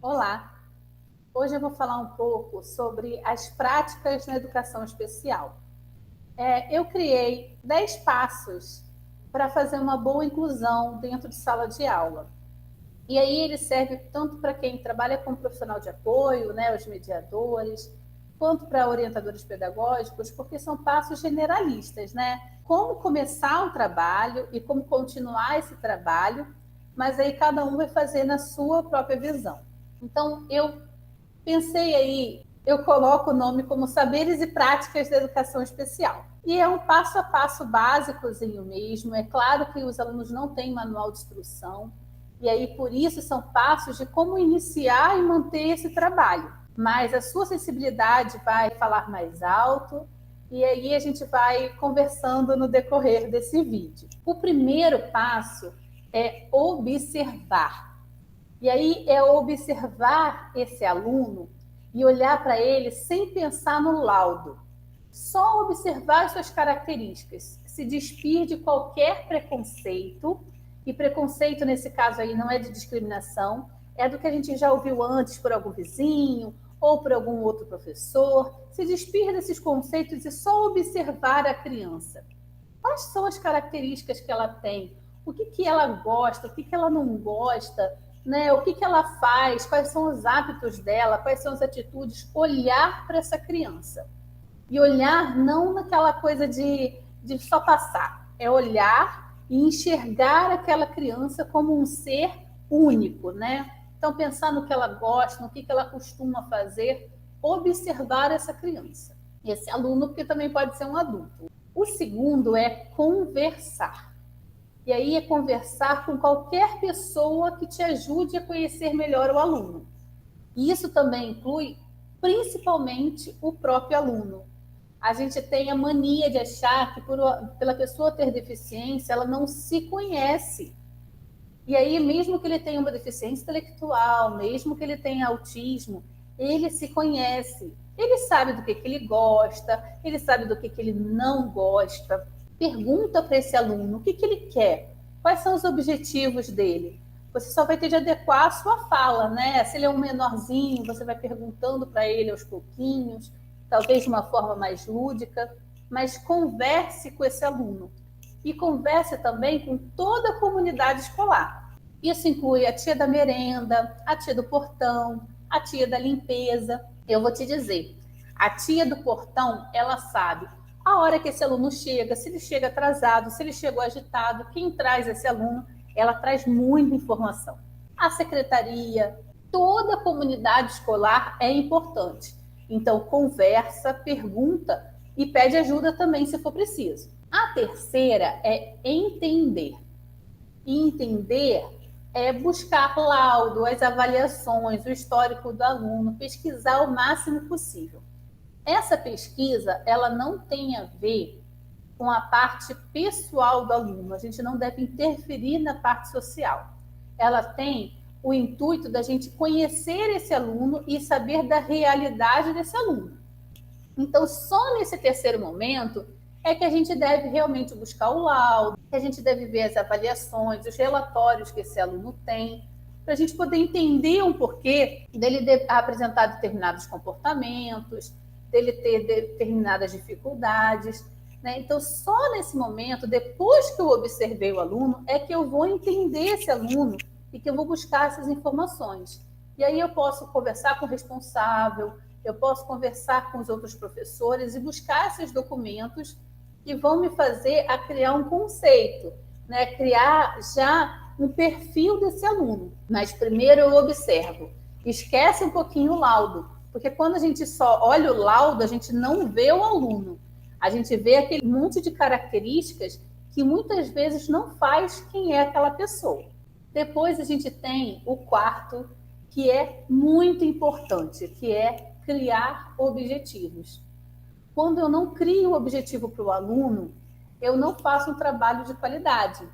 Olá! Hoje eu vou falar um pouco sobre as práticas na educação especial. Eu criei 10 passos para fazer uma boa inclusão dentro de sala de aula. E aí ele serve tanto para quem trabalha como profissional de apoio, né, os mediadores, quanto para orientadores pedagógicos, porque são passos generalistas, né? Como começar o trabalho e como continuar esse trabalho, mas aí cada um vai fazer na sua própria visão. Então, eu pensei aí, eu coloco o nome como Saberes e Práticas da Educação Especial. E é um passo a passo básicozinho mesmo. É claro que os alunos não têm manual de instrução, e aí por isso são passos de como iniciar e manter esse trabalho. Mas a sua sensibilidade vai falar mais alto, e aí a gente vai conversando no decorrer desse vídeo. O primeiro passo é observar. E aí é observar esse aluno e olhar para ele sem pensar no laudo. Só observar as suas características, se despir de qualquer preconceito, e preconceito nesse caso aí não é de discriminação, é do que a gente já ouviu antes por algum vizinho ou por algum outro professor, se despir desses conceitos e só observar a criança. Quais são as características que ela tem? O que ela gosta? O que ela não gosta? Né? O que ela faz? Quais são os hábitos dela? Quais são as atitudes? Olhar para essa criança. E olhar não naquela coisa de só passar. É olhar e enxergar aquela criança como um ser único, né? Então, pensar no que ela gosta, no que ela costuma fazer, observar essa criança. Esse aluno, porque também pode ser um adulto. O segundo é conversar. E aí é conversar com qualquer pessoa que te ajude a conhecer melhor o aluno. E isso também inclui, principalmente, o próprio aluno. A gente tem a mania de achar que pela pessoa ter deficiência, ela não se conhece. E aí, mesmo que ele tenha uma deficiência intelectual, mesmo que ele tenha autismo, ele se conhece. Ele sabe do que ele gosta, ele sabe do que ele não gosta. Pergunta para esse aluno o que ele quer, quais são os objetivos dele. Você só vai ter de adequar a sua fala, né? Se ele é um menorzinho, você vai perguntando para ele aos pouquinhos, talvez de uma forma mais lúdica, mas converse com esse aluno. E converse também com toda a comunidade escolar. Isso inclui a tia da merenda, a tia do portão, a tia da limpeza. Eu vou te dizer, a tia do portão, ela sabe a hora que esse aluno chega, se ele chega atrasado, se ele chegou agitado, quem traz esse aluno, ela traz muita informação. A secretaria, toda a comunidade escolar é importante. Então, conversa, pergunta e pede ajuda também, se for preciso. A terceira é entender. E entender é buscar laudo, as avaliações, o histórico do aluno, pesquisar o máximo possível. Essa pesquisa, ela não tem a ver com a parte pessoal do aluno. A gente não deve interferir na parte social. Ela tem o intuito da gente conhecer esse aluno e saber da realidade desse aluno. Então, só nesse terceiro momento é que a gente deve realmente buscar o laudo, que a gente deve ver as avaliações, os relatórios que esse aluno tem, para a gente poder entender um porquê dele apresentar determinados comportamentos, dele ter determinadas dificuldades. Né? Então, só nesse momento, depois que eu observei o aluno, é que eu vou entender esse aluno e que eu vou buscar essas informações. E aí eu posso conversar com o responsável, eu posso conversar com os outros professores e buscar esses documentos que vão me fazer a criar um conceito, né? Criar já um perfil desse aluno. Mas primeiro eu observo. Esquece um pouquinho o laudo, porque quando a gente só olha o laudo, a gente não vê o aluno. A gente vê aquele monte de características que muitas vezes não faz quem é aquela pessoa. Depois a gente tem o quarto, que é muito importante, que é criar objetivos. Quando eu não crio objetivo para o aluno, eu não faço um trabalho de qualidade.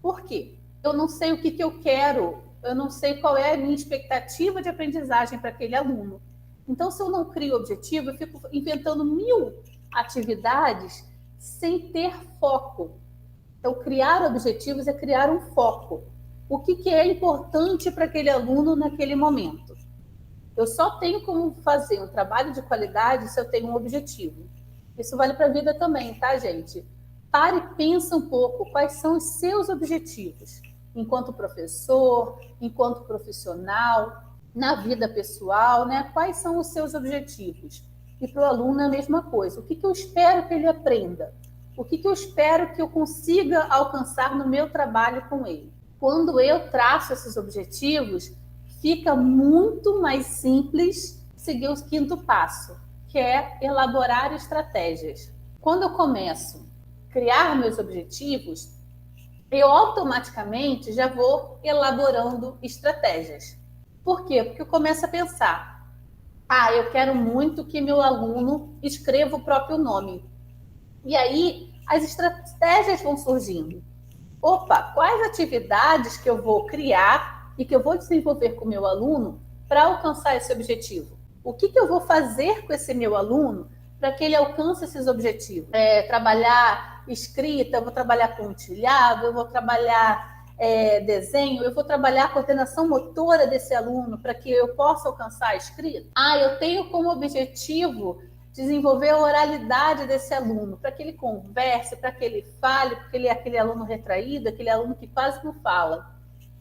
Por quê? Eu não sei o que eu quero, eu não sei qual é a minha expectativa de aprendizagem para aquele aluno. Então, se eu não crio objetivo, eu fico inventando 1000 atividades sem ter foco. Então, criar objetivos é criar um foco. O que é importante para aquele aluno naquele momento? Eu só tenho como fazer um trabalho de qualidade se eu tenho um objetivo. Isso vale para a vida também, tá, gente? Pare e pensa um pouco quais são os seus objetivos, enquanto professor, enquanto profissional, na vida pessoal, né? Quais são os seus objetivos? E para o aluno é a mesma coisa. O que eu espero que ele aprenda? O que eu espero que eu consiga alcançar no meu trabalho com ele? Quando eu traço esses objetivos, fica muito mais simples seguir o quinto passo, que é elaborar estratégias. Quando eu começo a criar meus objetivos, eu automaticamente já vou elaborando estratégias. Por quê? Porque eu começo a pensar, eu quero muito que meu aluno escreva o próprio nome. E aí, as estratégias vão surgindo. Opa, quais atividades que eu vou criar e que eu vou desenvolver com o meu aluno para alcançar esse objetivo? O que eu vou fazer com esse meu aluno para que ele alcance esses objetivos? Trabalhar escrita, eu vou trabalhar pontilhado, eu vou trabalhar desenho, eu vou trabalhar a coordenação motora desse aluno para que eu possa alcançar a escrita? Eu tenho como objetivo desenvolver a oralidade desse aluno, para que ele converse, para que ele fale, porque ele é aquele aluno retraído, aquele aluno que quase não fala.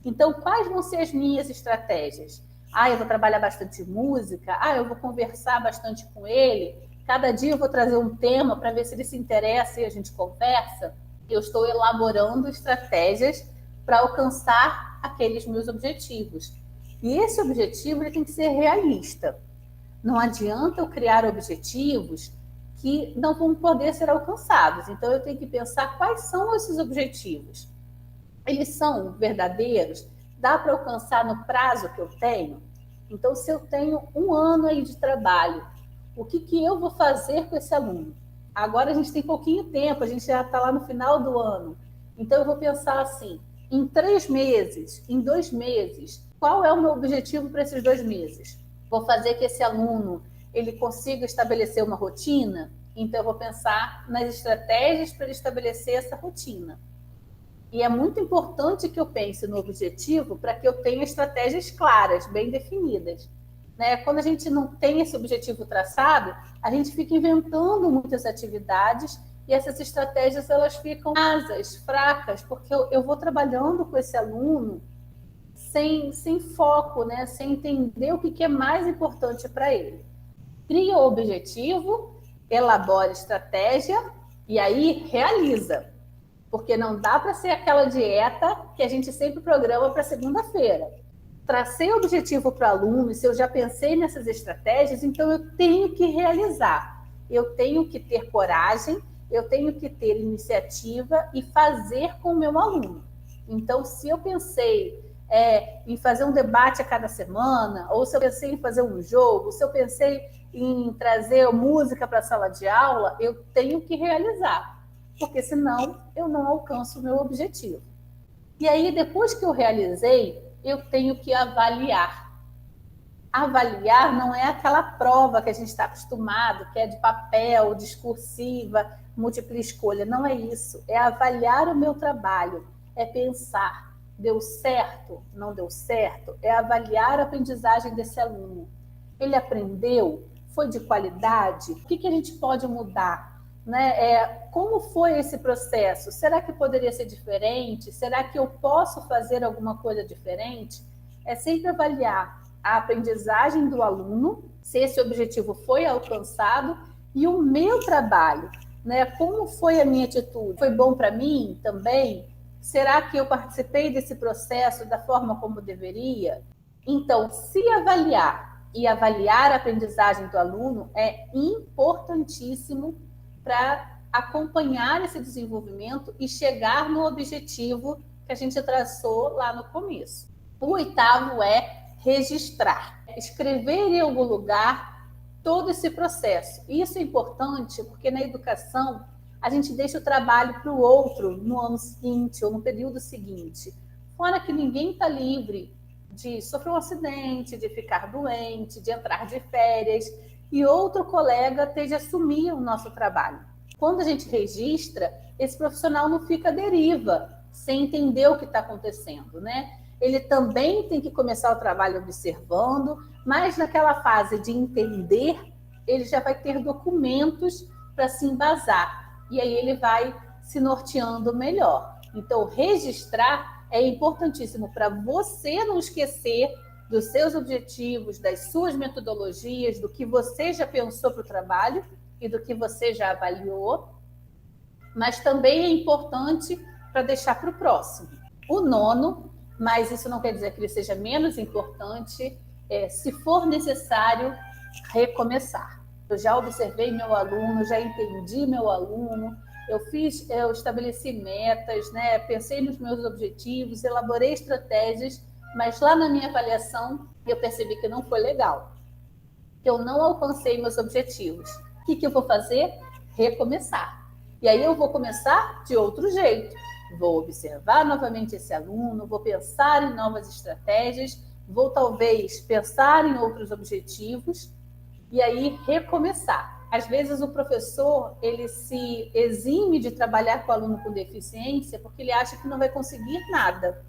Então, quais vão ser as minhas estratégias? Eu vou trabalhar bastante música, eu vou conversar bastante com ele, cada dia eu vou trazer um tema para ver se ele se interessa e a gente conversa. Eu estou elaborando estratégias para alcançar aqueles meus objetivos. E esse objetivo ele tem que ser realista. Não adianta eu criar objetivos que não vão poder ser alcançados. Então, eu tenho que pensar quais são esses objetivos. Eles são verdadeiros? Dá para alcançar no prazo que eu tenho? Então, se eu tenho um ano aí de trabalho, o que eu vou fazer com esse aluno? Agora a gente tem pouquinho tempo, a gente já está lá no final do ano. Então, eu vou pensar assim, em 3 meses, em 2 meses, qual é o meu objetivo para esses 2 meses? Vou fazer que esse aluno ele consiga estabelecer uma rotina, então eu vou pensar nas estratégias para ele estabelecer essa rotina. E é muito importante que eu pense no objetivo para que eu tenha estratégias claras, bem definidas. Né? Quando a gente não tem esse objetivo traçado, a gente fica inventando muitas atividades e essas estratégias elas ficam rasas, fracas, porque eu vou trabalhando com esse aluno sem foco, né? Sem entender o que é mais importante para ele. Cria o objetivo, elabora estratégia e aí realiza. Porque não dá para ser aquela dieta que a gente sempre programa para segunda-feira. Tracei o objetivo para o aluno, e se eu já pensei nessas estratégias, então eu tenho que realizar. Eu tenho que ter coragem, eu tenho que ter iniciativa e fazer com o meu aluno. Então, se eu pensei em fazer um debate a cada semana, ou se eu pensei em fazer um jogo, se eu pensei em trazer música para a sala de aula, eu tenho que realizar, porque senão eu não alcanço o meu objetivo. E aí, depois que eu realizei, eu tenho que avaliar. Avaliar não é aquela prova que a gente está acostumado, que é de papel, discursiva, múltipla escolha. Não é isso. É avaliar o meu trabalho, é pensar. Deu certo? Não deu certo? É avaliar a aprendizagem desse aluno. Ele aprendeu? Foi de qualidade? O que a gente pode mudar? Né? Como foi esse processo? Será que poderia ser diferente? Será que eu posso fazer alguma coisa diferente? É sempre avaliar a aprendizagem do aluno, se esse objetivo foi alcançado, e o meu trabalho, né? Como foi a minha atitude? Foi bom para mim também? Será que eu participei desse processo da forma como deveria? Então, se avaliar e avaliar a aprendizagem do aluno é importantíssimo para acompanhar esse desenvolvimento e chegar no objetivo que a gente traçou lá no começo. O 8º é registrar, escrever em algum lugar todo esse processo. Isso é importante porque na educação a gente deixa o trabalho para o outro no ano seguinte ou no período seguinte. Fora que ninguém está livre de sofrer um acidente, de ficar doente, de entrar de férias e outro colega ter de assumir o nosso trabalho. Quando a gente registra, esse profissional não fica à deriva, sem entender o que está acontecendo, né? ele também tem que começar o trabalho observando, mas naquela fase de entender, ele já vai ter documentos para se embasar, e aí ele vai se norteando melhor. Então, registrar é importantíssimo para você não esquecer dos seus objetivos, das suas metodologias, do que você já pensou para o trabalho e do que você já avaliou, mas também é importante para deixar para o próximo. O nono, mas isso não quer dizer que ele seja menos importante, se for necessário, recomeçar. Eu já observei meu aluno, já entendi meu aluno, eu estabeleci metas, né? Pensei nos meus objetivos, elaborei estratégias, mas lá na minha avaliação eu percebi que não foi legal, que eu não alcancei meus objetivos. O que eu vou fazer? Recomeçar. E aí eu vou começar de outro jeito. Vou observar novamente esse aluno, vou pensar em novas estratégias, vou talvez pensar em outros objetivos e aí recomeçar. Às vezes o professor ele se exime de trabalhar com o aluno com deficiência porque ele acha que não vai conseguir nada.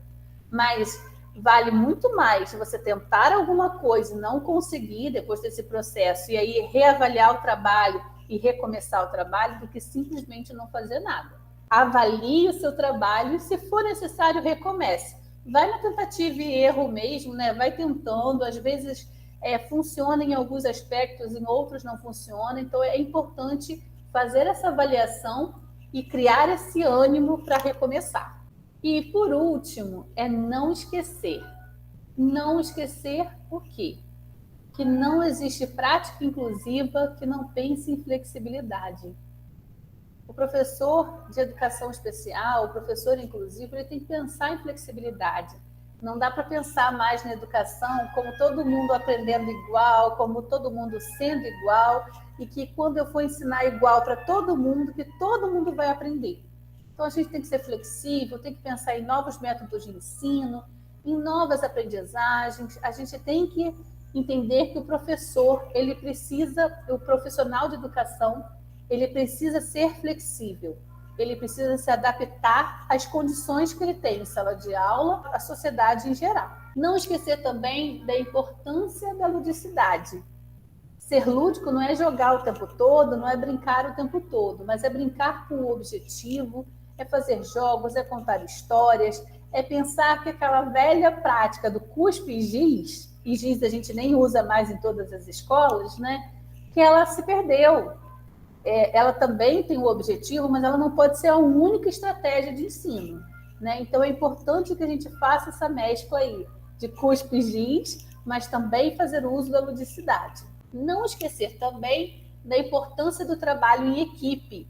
Mas vale muito mais você tentar alguma coisa e não conseguir depois desse processo e aí reavaliar o trabalho e recomeçar o trabalho do que simplesmente não fazer nada. Avalie o seu trabalho e, se for necessário, recomece. Vai na tentativa e erro mesmo, né? Vai tentando, às vezes funciona em alguns aspectos, em outros não funciona, então é importante fazer essa avaliação e criar esse ânimo para recomeçar. E, por último, é não esquecer. Não esquecer o quê? Que não existe prática inclusiva que não pense em flexibilidade. O professor de educação especial, o professor inclusivo, ele tem que pensar em flexibilidade. Não dá para pensar mais na educação como todo mundo aprendendo igual, como todo mundo sendo igual, e que quando eu for ensinar igual para todo mundo, que todo mundo vai aprender. Então, a gente tem que ser flexível, tem que pensar em novos métodos de ensino, em novas aprendizagens. A gente tem que entender que o professor, ele precisa, o profissional de educação, ele precisa ser flexível. Ele precisa se adaptar às condições que ele tem em sala de aula, à sociedade em geral. Não esquecer também da importância da ludicidade. Ser lúdico não é jogar o tempo todo, não é brincar o tempo todo, mas é brincar com o objetivo, é fazer jogos, é contar histórias, é pensar que aquela velha prática do cuspe e giz a gente nem usa mais em todas as escolas, né? Que ela se perdeu. Ela também tem o objetivo, mas ela não pode ser a única estratégia de ensino, né? Então é importante que a gente faça essa mescla aí de cuspe e giz, mas também fazer uso da ludicidade. Não esquecer também da importância do trabalho em equipe.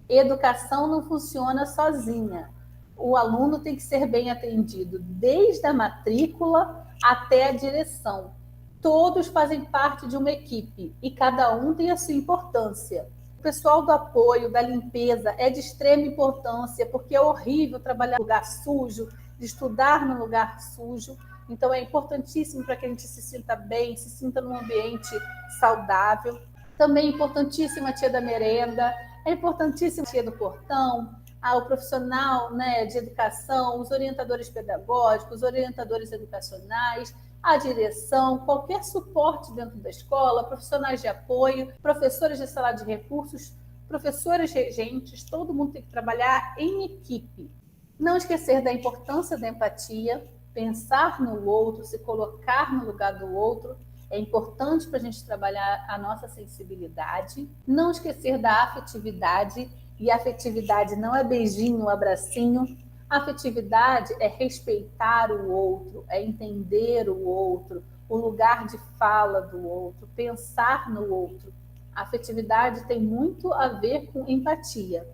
Educação não funciona sozinha. O aluno tem que ser bem atendido desde a matrícula até a direção. Todos fazem parte de uma equipe e cada um tem a sua importância. O pessoal do apoio, da limpeza, é de extrema importância, porque é horrível trabalhar no lugar sujo, de estudar no lugar sujo. Então, é importantíssimo para que a gente se sinta bem, se sinta num ambiente saudável. Também é importantíssima a tia da merenda, é importantíssima a tia do portão, o profissional, né, de educação, os orientadores pedagógicos, os orientadores educacionais, a direção, qualquer suporte dentro da escola, profissionais de apoio, professores de sala de recursos, professores regentes, todo mundo tem que trabalhar em equipe. Não esquecer da importância da empatia, pensar no outro, se colocar no lugar do outro, é importante para a gente trabalhar a nossa sensibilidade. Não esquecer da afetividade, e afetividade não é beijinho, abracinho. Afetividade é respeitar o outro, é entender o outro, o lugar de fala do outro, pensar no outro. A afetividade tem muito a ver com empatia,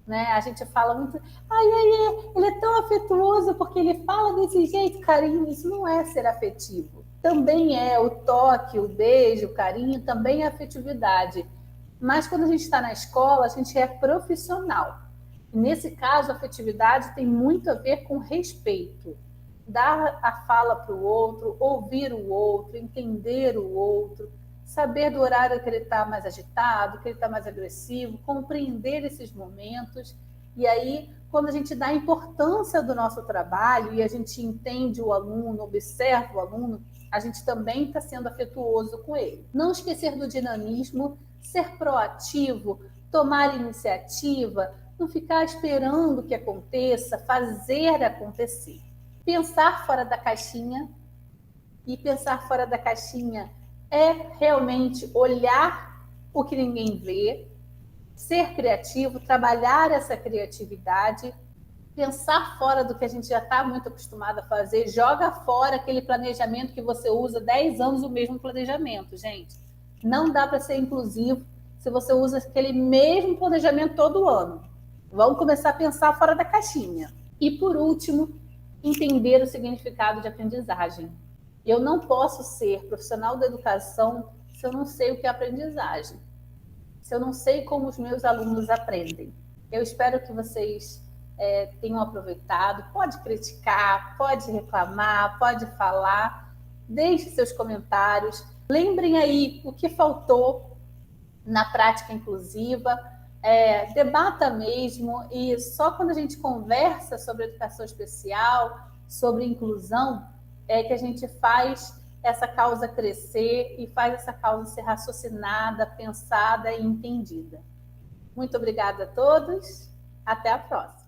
né? A gente fala muito, ele é tão afetuoso porque ele fala desse jeito, carinho. Isso não é ser afetivo. Também é o toque, o beijo, o carinho, também é afetividade. Mas quando a gente está na escola, a gente é profissional. Nesse caso, a afetividade tem muito a ver com respeito. Dar a fala para o outro, ouvir o outro, entender o outro, saber do horário que ele está mais agitado, que ele está mais agressivo, compreender esses momentos E aí, quando a gente dá a importância do nosso trabalho e a gente entende o aluno, observa o aluno, a gente também está sendo afetuoso com ele. Não esquecer do dinamismo, ser proativo, tomar iniciativa, não ficar esperando que aconteça, fazer acontecer. Pensar fora da caixinha, e pensar fora da caixinha é realmente olhar o que ninguém vê, ser criativo, trabalhar essa criatividade, pensar fora do que a gente já está muito acostumado a fazer, joga fora aquele planejamento que você usa 10 anos o mesmo planejamento, gente. Não dá para ser inclusivo se você usa aquele mesmo planejamento todo ano. Vamos começar a pensar fora da caixinha. E, por último, entender o significado de aprendizagem. Eu não posso ser profissional da educação se eu não sei o que é aprendizagem, se eu não sei como os meus alunos aprendem. Eu espero que vocês tenham aproveitado. Pode criticar, pode reclamar, pode falar, deixe seus comentários. Lembrem aí o que faltou na prática inclusiva, debata mesmo, e só quando a gente conversa sobre educação especial, sobre inclusão, é que a gente faz essa causa crescer e faz essa causa ser raciocinada, pensada e entendida. Muito obrigada a todos, até a próxima.